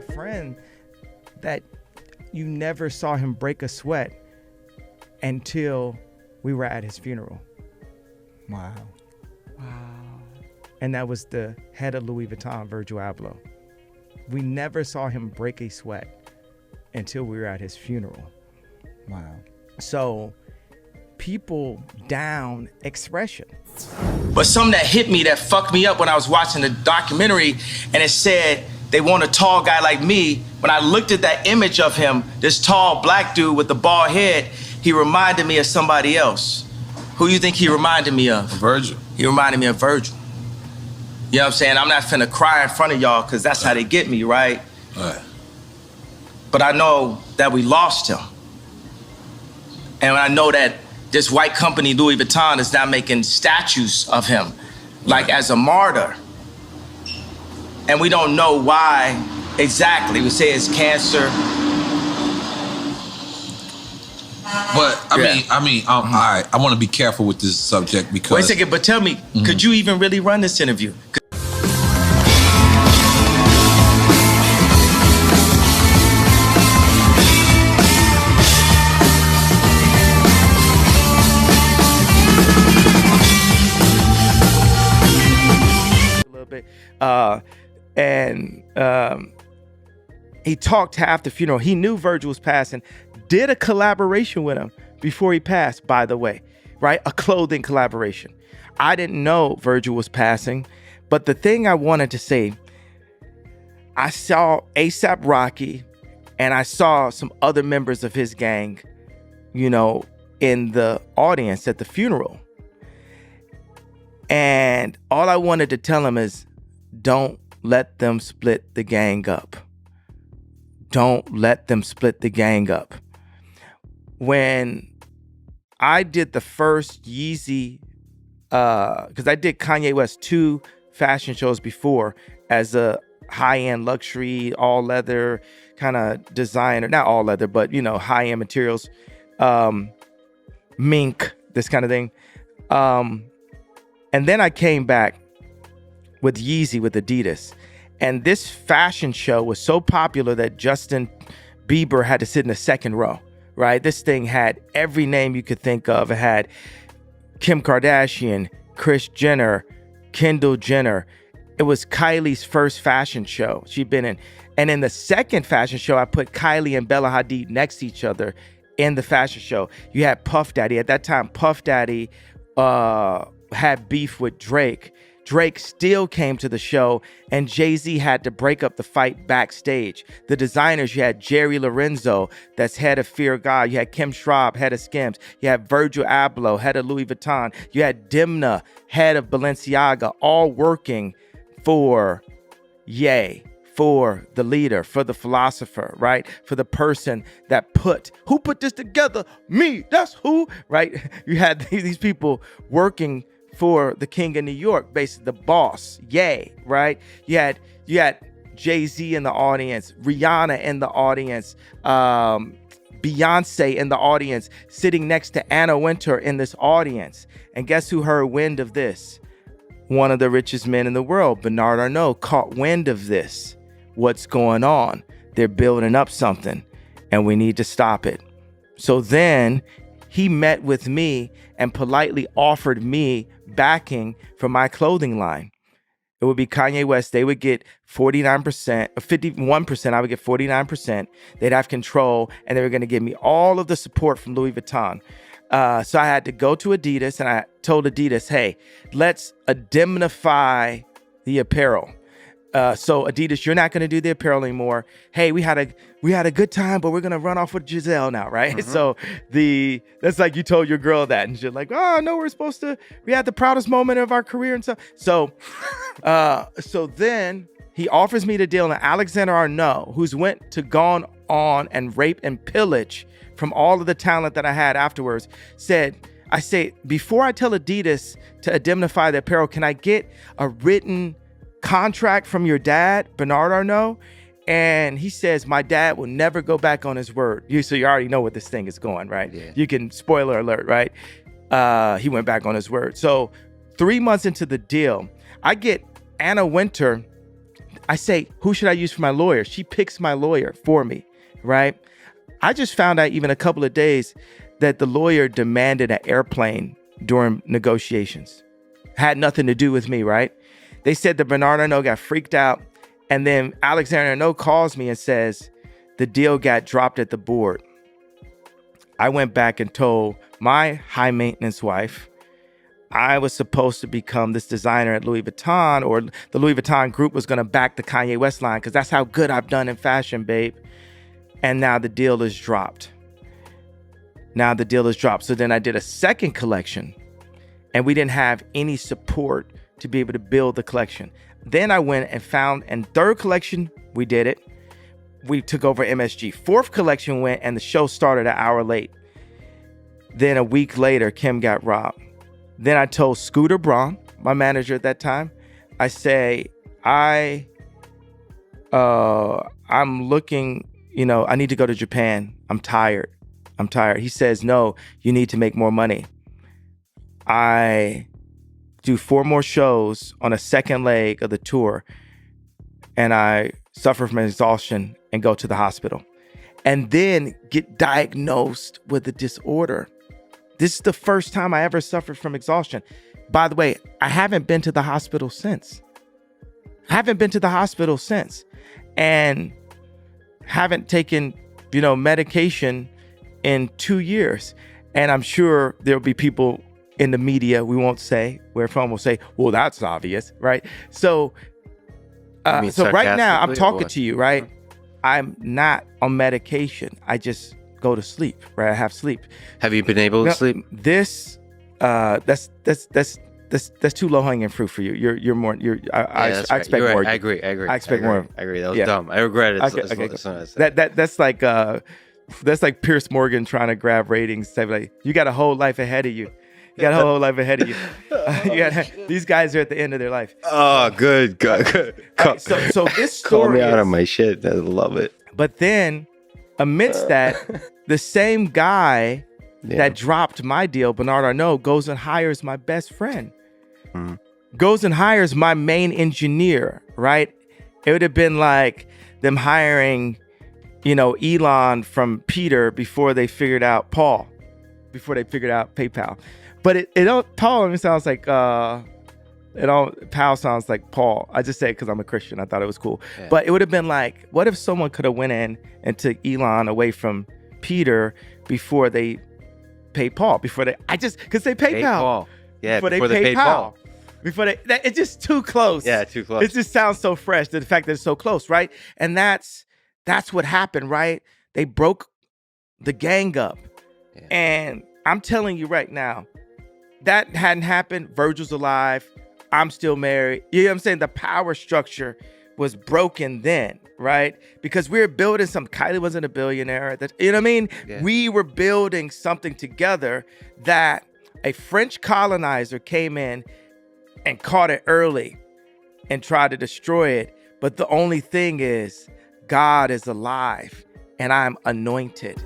a friend that you never saw him break a sweat until we were at his funeral. Wow. And that was the head of Louis Vuitton, Virgil Abloh. We never saw him break a sweat until we were at his funeral. Wow. So people down expression. But something that hit me, that fucked me up when I was watching the documentary, and it said they want a tall guy like me. When I looked at that image of him, this tall black dude with the bald head, he reminded me of somebody else. Who you think he reminded me of? Virgil. He reminded me of Virgil. You know what I'm saying? I'm not finna cry in front of y'all because that's how they get me, right? Right. But I know that we lost him. And I know that this white company, Louis Vuitton, is now making statues of him, like as a martyr. And we don't know why exactly. We say it's cancer. But I mean, all right. I want to be careful with this subject because. Wait a second, but tell me, could you even really run this interview? He talked half the funeral. He knew Virgil was passing, did a collaboration with him before he passed, by the way, right? A clothing collaboration. I didn't know Virgil was passing, but the thing I wanted to say, I saw A$AP Rocky and I saw some other members of his gang, you know, in the audience at the funeral. And all I wanted to tell him is, don't let them split the gang up. Don't let them split the gang up. When I did the first Yeezy, because I did Kanye West 2 fashion shows before as a high-end luxury, all leather kind of designer, not all leather, but you know, high-end materials, mink, this kind of thing. And then I came back with Yeezy with Adidas. And this fashion show was so popular that Justin Bieber had to sit in the second row, right? This thing had every name you could think of. It had Kim Kardashian, Kris Jenner, Kendall Jenner. It was Kylie's first fashion show she'd been in. And in the second fashion show, I put Kylie and Bella Hadid next to each other in the fashion show. You had Puff Daddy. At that time, Puff Daddy had beef with Drake. Drake still came to the show, and Jay-Z had to break up the fight backstage. The designers, you had Jerry Lorenzo, that's head of Fear God. You had Kim Schraub, head of Skims. You had Virgil Abloh, head of Louis Vuitton. You had Dimna, head of Balenciaga, all working for Ye, for the leader, for the philosopher, right? For the person that who put this together? Me, that's who, right? You had these people working for the king of New York, basically the boss, Ye, right? You had Jay-Z in the audience, Rihanna in the audience, Beyonce in the audience, sitting next to Anna Wintour in this audience. And guess who heard wind of this? One of the richest men in the world, Bernard Arnault, caught wind of this. What's going on? They're building up something, and we need to stop it. So then he met with me and politely offered me backing for my clothing line. It would be Kanye West. They would get 49%, 51%. I would get 49%. They'd have control, and they were going to give me all of the support from Louis Vuitton. So I had to go to Adidas, and I told Adidas, hey, let's indemnify the apparel. So Adidas, you're not going to do the apparel anymore. Hey, we had a good time, but we're going to run off with Giselle now, right? Mm-hmm. So that's like you told your girl that, and she's like, oh no, we had the proudest moment of our career and stuff. So then he offers me the deal, and Alexander Arnault, who's gone on and rape and pillage from all of the talent that I had afterwards, I say, before I tell Adidas to indemnify the apparel, can I get a written contract from your dad, Bernard Arnault? And he says, my dad will never go back on his word. So you already know what this thing is going, right? Yeah. You can, spoiler alert, right? He went back on his word. So 3 months into the deal, I get Anna Wintour I say, who should I use for my lawyer? She picks my lawyer for me, right? I just found out even a couple of days that the lawyer demanded an airplane during negotiations. Had nothing to do with me, right? They said that Bernard Arnault got freaked out. And then Alexander Arnault calls me and says, the deal got dropped at the board. I went back and told my high maintenance wife I was supposed to become this designer at Louis Vuitton, or the Louis Vuitton group was going to back the Kanye West line because that's how good I've done in fashion, babe. And now the deal is dropped. So then I did a second collection and we didn't have any support to be able to build the collection. Then I went and found, and third collection, we did it. We took over MSG. Fourth collection went and the show started an hour late. Then a week later, Kim got robbed. Then I told Scooter Braun, my manager at that time, I say, I'm looking, I need to go to Japan. I'm tired. He says, no, you need to make more money. I do 4 more shows on a second leg of the tour, and I suffer from exhaustion and go to the hospital, and then get diagnosed with a disorder. This is the first time I ever suffered from exhaustion. By the way, I haven't been to the hospital since. And haven't taken, medication in 2 years. And I'm sure there'll be people in the media, we won't say, where from will say, well, that's obvious, right? So right now I'm talking to you, right? I'm not on medication. I just go to sleep, right? I have sleep. Have you been able to sleep? That's too low hanging fruit for you. I expect more. Right. I agree. I expect more. I agree. That was dumb. I regret it. Okay. That's like Pierce Morgan trying to grab ratings. Say like, you got a whole life ahead of you. These guys are at the end of their life. Oh, good. Right, so this story call me out on my shit. I love it. But then, amidst that, the same guy that dropped my deal, Bernard Arnault, goes and hires my best friend. Goes and hires my main engineer, right? It would have been like them hiring, Elon from Peter before they figured out PayPal. But Paul sounds like Pal sounds like Paul. I just say it because I'm a Christian. I thought it was cool. Yeah. But it would have been like, what if someone could have went in and took Elon away from Peter before they paid Paul? Because they paid Paul. Yeah, before they paid Paul. It's just too close. Yeah, too close. It just sounds so fresh. The fact that it's so close, right? And that's what happened, right? They broke the gang up. Yeah. And I'm telling you right now, that hadn't happened. Virgil's alive. I'm still married. You know what I'm saying? The power structure was broken then, right? Because we were building Kylie wasn't a billionaire. You know what I mean? Yeah. We were building something together that a French colonizer came in and caught it early and tried to destroy it. But the only thing is, God is alive and I'm anointed.